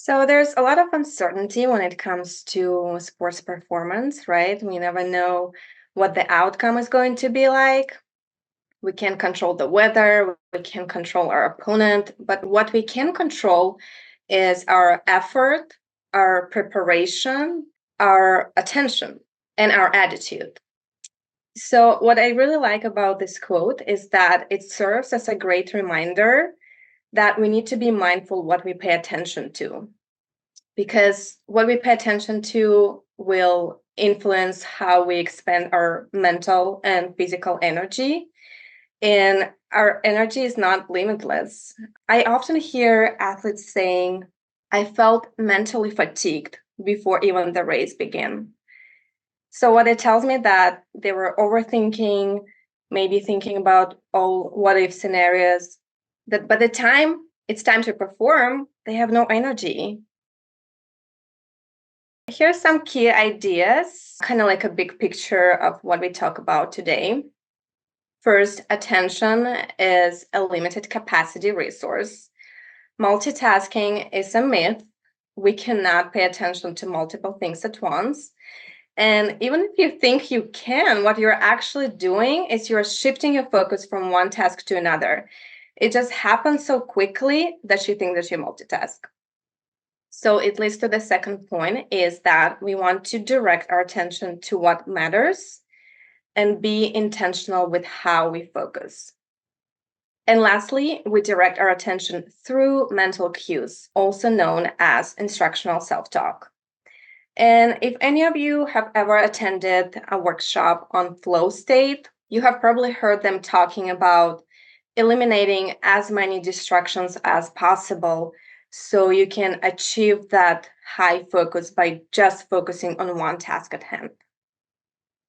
So there's a lot of uncertainty when it comes to sports performance, right? We never know what the outcome is going to be like. We can't control the weather, we can't control our opponent, but what we can control is our effort, our preparation, our attention, and our attitude. So, what I really like about this quote is that it serves as a great reminder that we need to be mindful what we pay attention to, because what we pay attention to will influence how we expend our mental and physical energy. And our energy is not limitless. I often hear athletes saying, I felt mentally fatigued before even the race began. So, what it tells me that they were overthinking, maybe thinking about all what if scenarios, that by the time it's time to perform, they have no energy. Here's some key ideas, kind of like a big picture of what we talk about today. First, attention is a limited capacity resource. Multitasking is a myth. We cannot pay attention to multiple things at once. And even if you think you can, what you're actually doing is you're shifting your focus from one task to another. It just happens so quickly that you think that you multitask. So it leads to the second point is that we want to direct our attention to what matters and be intentional with how we focus. And lastly, we direct our attention through mental cues, also known as instructional self-talk. And if any of you have ever attended a workshop on flow state, you have probably heard them talking about eliminating as many distractions as possible so you can achieve that high focus by just focusing on one task at hand.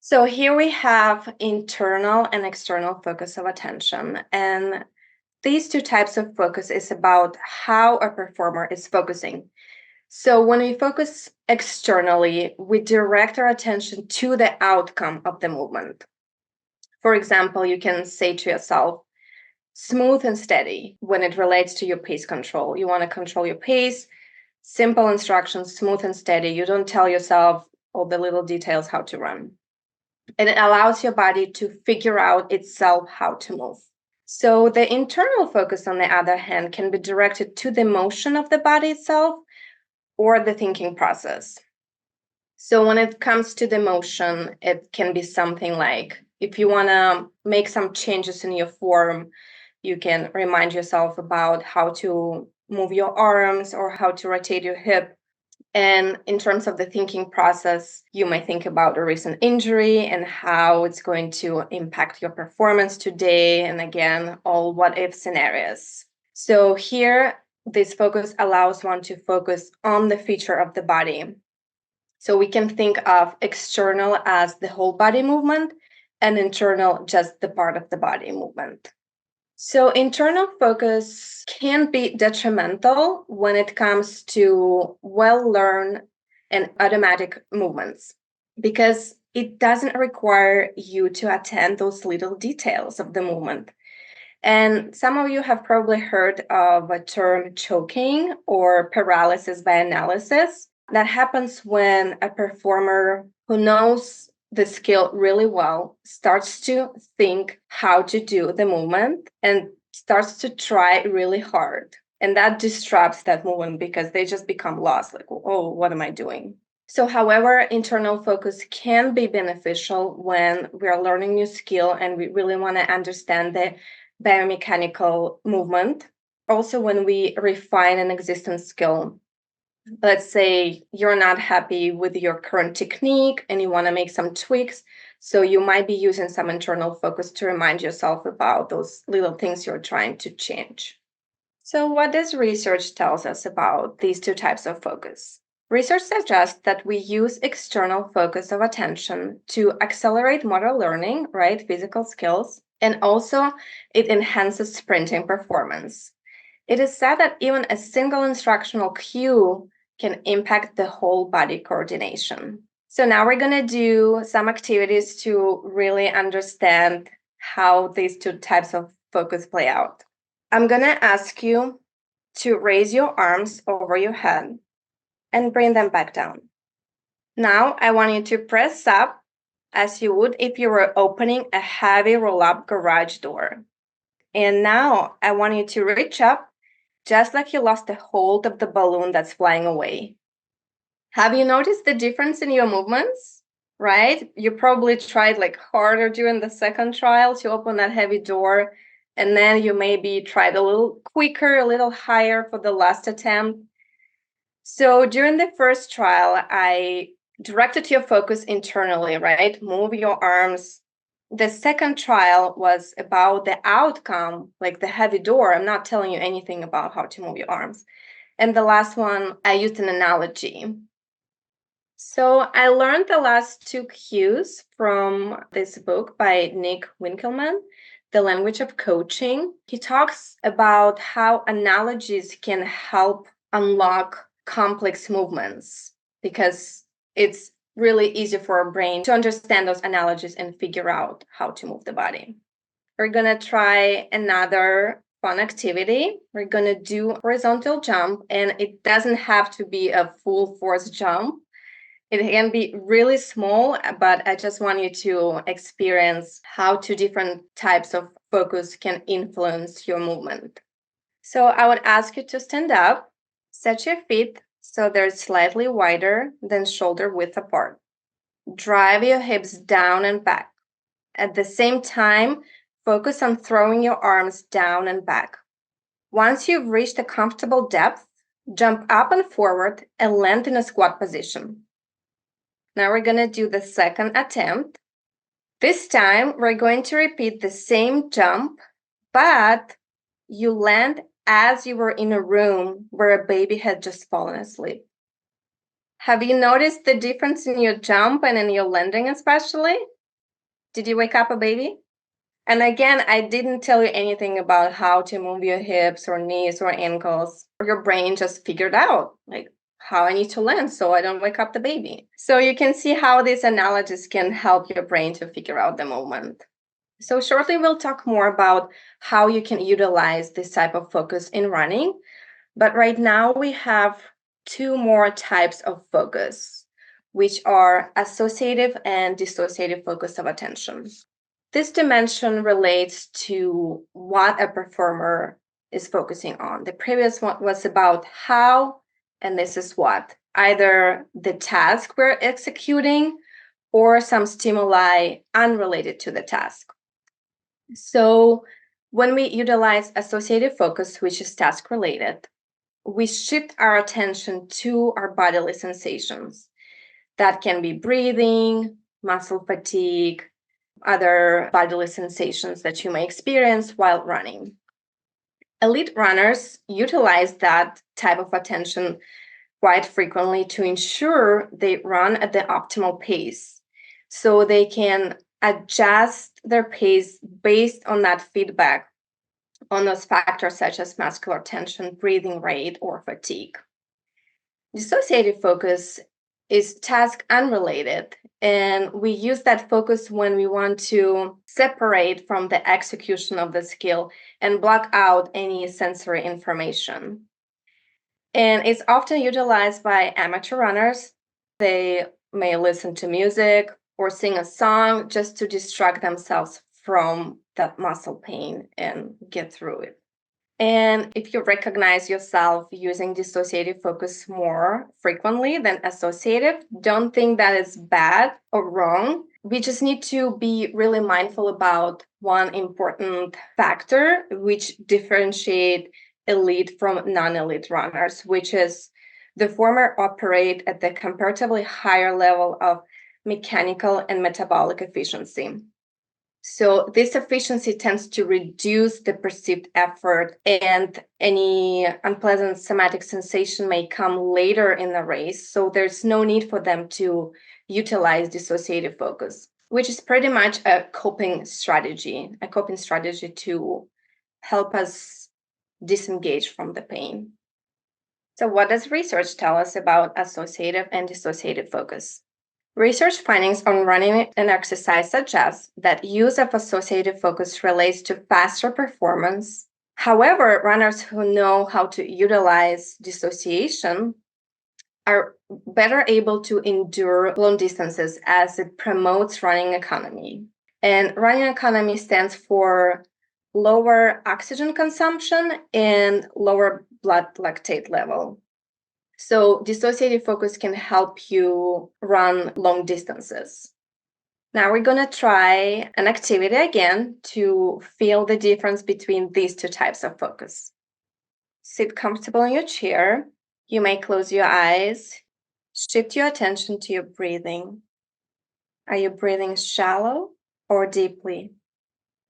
So here we have internal and external focus of attention. And these two types of focus is about how a performer is focusing. So when we focus externally, we direct our attention to the outcome of the movement. For example, you can say to yourself, smooth and steady when it relates to your pace control. You want to control your pace, simple instructions, smooth and steady. You don't tell yourself all the little details how to run. And it allows your body to figure out itself how to move. So the internal focus, on the other hand, can be directed to the motion of the body itself or the thinking process. So when it comes to the motion, it can be something like if you want to make some changes in your form, you can remind yourself about how to move your arms or how to rotate your hip. And in terms of the thinking process, you might think about a recent injury and how it's going to impact your performance today. And again, all what if scenarios. So here, this focus allows one to focus on the feature of the body. So we can think of external as the whole body movement and internal just the part of the body movement. So internal focus can be detrimental when it comes to well-learned and automatic movements because it doesn't require you to attend those little details of the movement. And some of you have probably heard of a term choking or paralysis by analysis. That happens when a performer who knows the skill really well starts to think how to do the movement and starts to try really hard. And that disrupts that movement because they just become lost, like, oh, what am I doing? So, however, internal focus can be beneficial when we are learning new skill and we really want to understand the biomechanical movement. Also, when we refine an existing skill, let's say you're not happy with your current technique and you want to make some tweaks. So you might be using some internal focus to remind yourself about those little things you're trying to change. So what does research tells us about these two types of focus? Research suggests that we use external focus of attention to accelerate motor learning, right, physical skills, and also it enhances sprinting performance. It is said that even a single instructional cue can impact the whole body coordination. So now we're going to do some activities to really understand how these two types of focus play out. I'm going to ask you to raise your arms over your head and bring them back down. Now, I want you to press up as you would if you were opening a heavy roll-up garage door. And now, I want you to reach up just like you lost the hold of the balloon that's flying away. Have you noticed the difference in your movements? Right? You probably tried harder during the second trial to open that heavy door, and then you maybe tried a little quicker, a little higher for the last attempt. So during the first trial, I directed your focus internally, right? Move your arms. The second trial was about the outcome, like the heavy door. I'm not telling you anything about how to move your arms. And the last one, I used an analogy. So I learned the last two cues from this book by Nick Winkelmann, The Language of Coaching. He talks about how analogies can help unlock complex movements because it's really easy for our brain to understand those analogies and figure out how to move the body. We're going to try another fun activity. We're going to do a horizontal jump, and it doesn't have to be a full force jump. It can be really small, but I just want you to experience how two different types of focus can influence your movement. So I would ask you to stand up, set your feet so they're slightly wider than shoulder width apart. Drive your hips down and back. At the same time, focus on throwing your arms down and back. Once you've reached a comfortable depth, jump up and forward and land in a squat position. Now we're going to do the second attempt. This time, we're going to repeat the same jump, but you land as you were in a room where a baby had just fallen asleep. Have you noticed the difference in your jump and in your landing especially? Did you wake up a baby? And again, I didn't tell you anything about how to move your hips or knees or ankles. Your brain just figured out how I need to land so I don't wake up the baby. So you can see how these analogies can help your brain to figure out the movement. So shortly, we'll talk more about how you can utilize this type of focus in running. But right now, we have two more types of focus, which are associative and dissociative focus of attention. This dimension relates to what a performer is focusing on. The previous one was about how, and this is what, either the task we're executing or some stimuli unrelated to the task. So when we utilize associative focus, which is task related, we shift our attention to our bodily sensations. That can be breathing, muscle fatigue, other bodily sensations that you may experience while running. Elite runners utilize that type of attention quite frequently to ensure they run at the optimal pace. So they can adjust their pace based on that feedback on those factors such as muscular tension, breathing rate, or fatigue. Dissociative focus is task unrelated, and we use that focus when we want to separate from the execution of the skill and block out any sensory information. And it's often utilized by amateur runners. They may listen to music or sing a song just to distract themselves from that muscle pain and get through it. And if you recognize yourself using dissociative focus more frequently than associative, don't think that it's bad or wrong. We just need to be really mindful about one important factor which differentiate elite from non-elite runners, which is the former operate at the comparatively higher level of mechanical and metabolic efficiency. So this efficiency tends to reduce the perceived effort, and any unpleasant somatic sensation may come later in the race. So there's no need for them to utilize dissociative focus, which is pretty much a coping strategy to help us disengage from the pain. So what does research tell us about associative and dissociative focus? Research findings on running and exercise suggest that use of associative focus relates to faster performance, However, runners who know how to utilize dissociation are better able to endure long distances as it promotes running economy. And running economy stands for lower oxygen consumption and lower blood lactate level. So dissociative focus can help you run long distances. Now we're going to try an activity again to feel the difference between these two types of focus. Sit comfortable in your chair. You may close your eyes. Shift your attention to your breathing. Are you breathing shallow or deeply?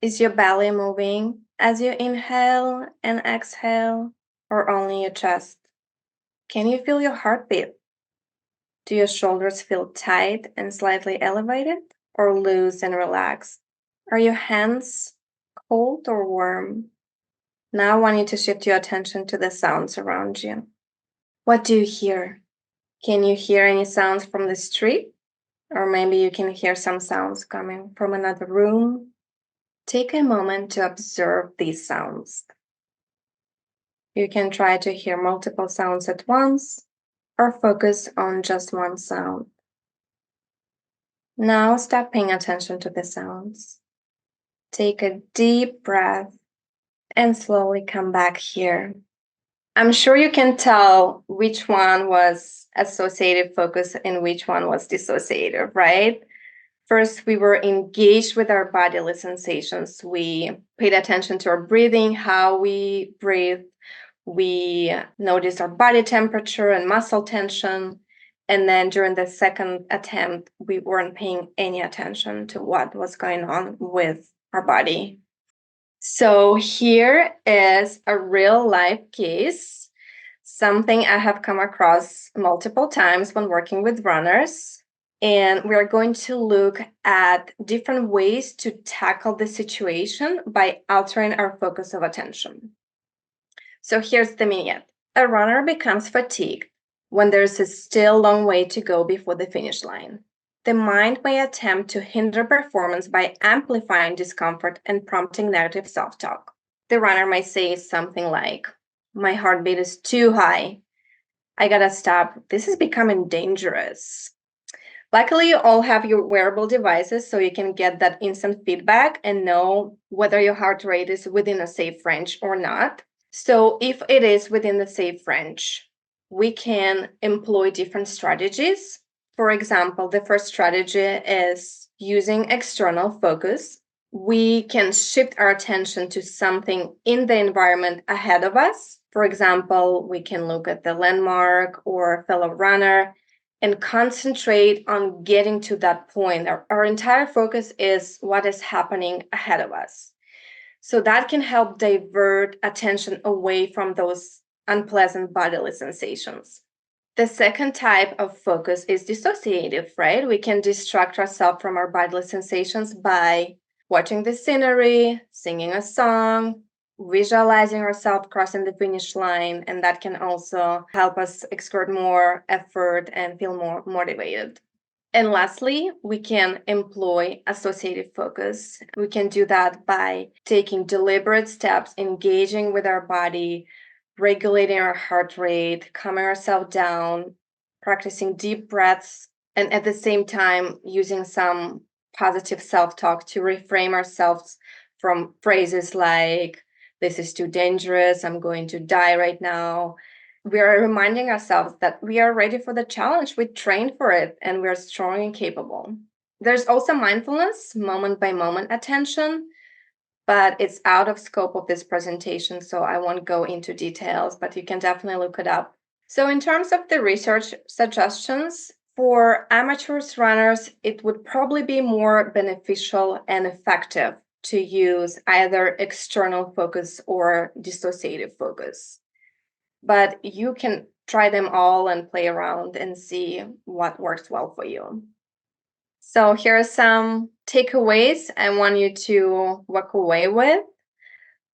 Is your belly moving as you inhale and exhale, or only your chest? Can you feel your heartbeat? Do your shoulders feel tight and slightly elevated, or loose and relaxed? Are your hands cold or warm? Now I want you to shift your attention to the sounds around you. What do you hear? Can you hear any sounds from the street? Or maybe you can hear some sounds coming from another room. Take a moment to observe these sounds. You can try to hear multiple sounds at once or focus on just one sound. Now stop paying attention to the sounds. Take a deep breath and slowly come back here. I'm sure you can tell which one was associative focus and which one was dissociative, right? First, we were engaged with our bodily sensations. We paid attention to our breathing, how we breathe. We noticed our body temperature and muscle tension. And then during the second attempt, we weren't paying any attention to what was going on with our body. So here is a real life case, something I have come across multiple times when working with runners. And we're going to look at different ways to tackle the situation by altering our focus of attention. So here's the vignette. A runner becomes fatigued when there's a still long way to go before the finish line. The mind may attempt to hinder performance by amplifying discomfort and prompting negative self-talk. The runner might say something like, "My heartbeat is too high. I gotta stop. This is becoming dangerous." Luckily, you all have your wearable devices so you can get that instant feedback and know whether your heart rate is within a safe range or not. So if it is within the safe range, we can employ different strategies. For example, the first strategy is using external focus. We can shift our attention to something in the environment ahead of us. For example, we can look at the landmark or a fellow runner and concentrate on getting to that point. Our entire focus is what is happening ahead of us. So that can help divert attention away from those unpleasant bodily sensations. The second type of focus is dissociative, right? We can distract ourselves from our bodily sensations by watching the scenery, singing a song, visualizing ourselves crossing the finish line, and that can also help us exert more effort and feel more motivated. And lastly, we can employ associative focus. We can do that by taking deliberate steps, engaging with our body, regulating our heart rate, calming ourselves down, practicing deep breaths, and at the same time using some positive self-talk to reframe ourselves from phrases like, "This is too dangerous, I'm going to die right now." We are reminding ourselves that we are ready for the challenge, we trained for it, and we are strong and capable. There's also mindfulness, moment by moment attention, but it's out of scope of this presentation, so I won't go into details, but you can definitely look it up. So in terms of the research suggestions, for amateurs runners, it would probably be more beneficial and effective to use either external focus or dissociative focus. But you can try them all and play around and see what works well for you. So here are some takeaways I want you to walk away with.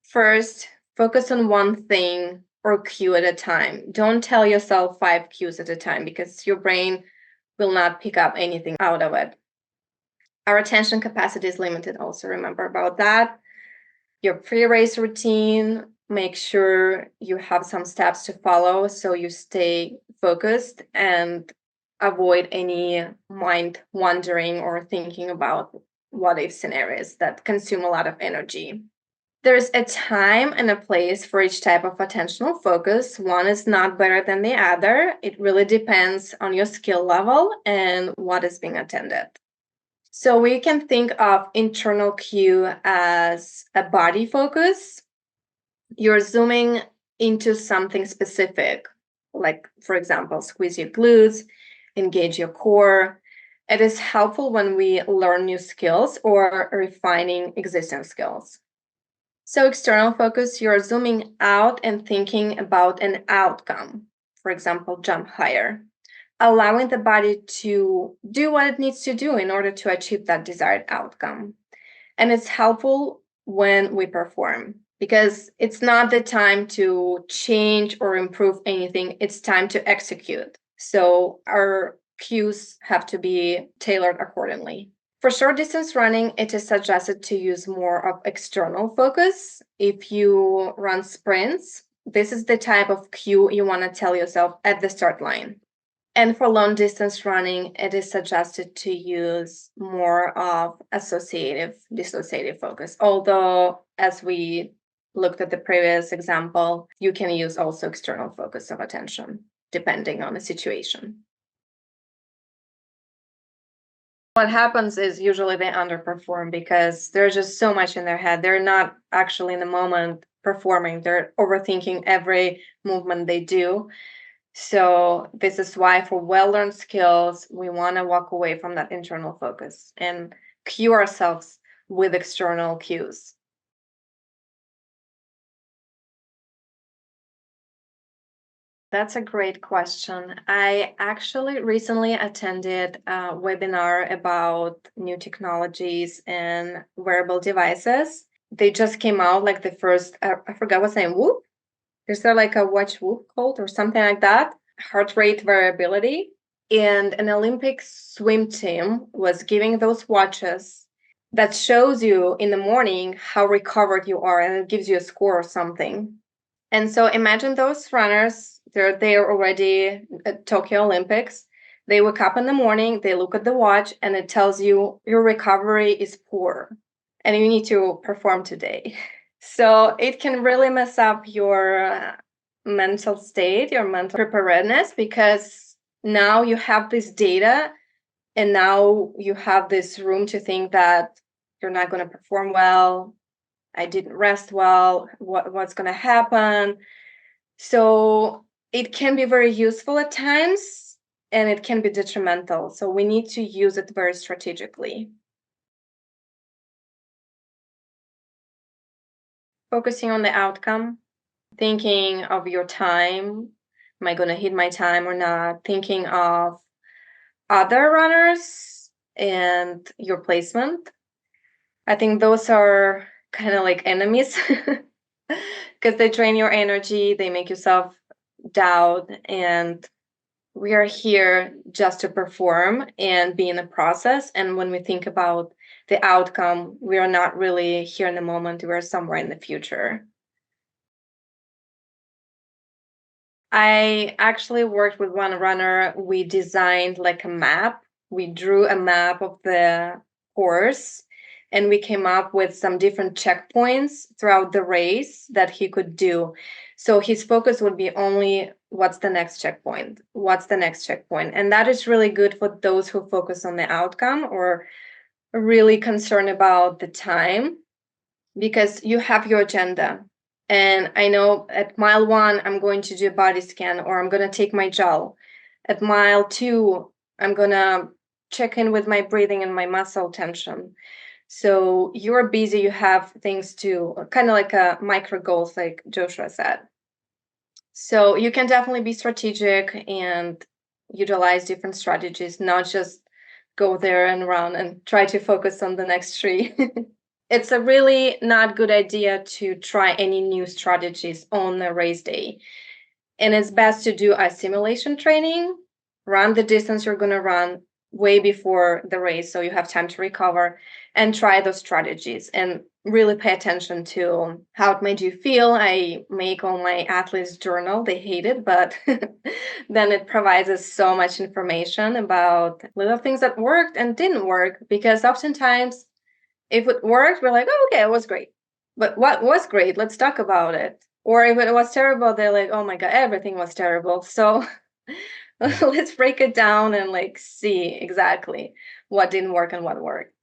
First, focus on one thing or cue at a time. Don't tell yourself 5 cues at a time because your brain will not pick up anything out of it. Our attention capacity is limited also, remember about that. Your pre-race routine make sure you have some steps to follow so you stay focused and avoid any mind wandering or thinking about what if scenarios that consume a lot of energy. There's a time and a place for each type of attentional focus. One is not better than the other. It really depends on your skill level and what is being attended. So we can think of internal cue as a body focus. You're zooming into something specific, like, for example, squeeze your glutes, engage your core. It is helpful when we learn new skills or refining existing skills. So external focus, you're zooming out and thinking about an outcome. For example, jump higher, allowing the body to do what it needs to do in order to achieve that desired outcome. And it's helpful when we perform because it's not the time to change or improve anything. It's time to execute. So our cues have to be tailored accordingly. For short distance running, it is suggested to use more of external focus. If you run sprints, this is the type of cue you want to tell yourself at the start line. And for long distance running, it is suggested to use more of associative, dissociative focus. Although, as we looked at the previous example, you can use also external focus of attention, depending on the situation. What happens is usually they underperform because there's just so much in their head. They're not actually in the moment performing. They're overthinking every movement they do. So this is why for well-learned skills, we want to walk away from that internal focus and cue ourselves with external cues. That's a great question. I actually recently attended a webinar about new technologies and wearable devices. They just came out like the first, I forgot what's the name, Whoop? Is there like a watch Whoop called or something like that? Heart rate variability. And an Olympic swim team was giving those watches that shows you in the morning how recovered you are and it gives you a score or something. And so imagine those runners, they're there already at Tokyo Olympics. They wake up in the morning, they look at the watch, and it tells you your recovery is poor and you need to perform today. So it can really mess up your mental state, your mental preparedness, because now you have this data and now you have this room to think that you're not going to perform well. I didn't rest well. What's going to happen? So it can be very useful at times and it can be detrimental. So we need to use it very strategically. Focusing on the outcome, thinking of your time. Am I going to hit my time or not? Thinking of other runners and your placement. I think those are kind of like enemies because they drain your energy, they make yourself doubt, and we are here just to perform and be in the process. And when we think about the outcome, we are not really here in the moment, we're somewhere in the future. I actually worked with one runner. We designed like a map. We drew a map of the course and we came up with some different checkpoints throughout the race that he could do. So his focus would be only what's the next checkpoint? What's the next checkpoint? And that is really good for those who focus on the outcome or are really concerned about the time because you have your agenda. And I know at mile 1, I'm going to do a body scan or I'm going to take my gel. At mile 2, I'm going to check in with my breathing and my muscle tension. So you're busy, you have things to kind of like a micro goals, like Joshua said. So you can definitely be strategic and utilize different strategies, not just go there and run and try to focus on the next tree. It's a really not good idea to try any new strategies on a race day. And it's best to do a simulation training, run the distance you're going to run, way before the race, so you have time to recover, and try those strategies and really pay attention to how it made you feel. I make all my athletes journal. They hate it, but then it provides us so much information about little things that worked and didn't work, because oftentimes if it worked, we're like, oh, okay, it was great. But what was great? Let's talk about it. Or if it was terrible, they're like, oh my God, everything was terrible. So Yeah. let's break it down and like see exactly what didn't work and what worked.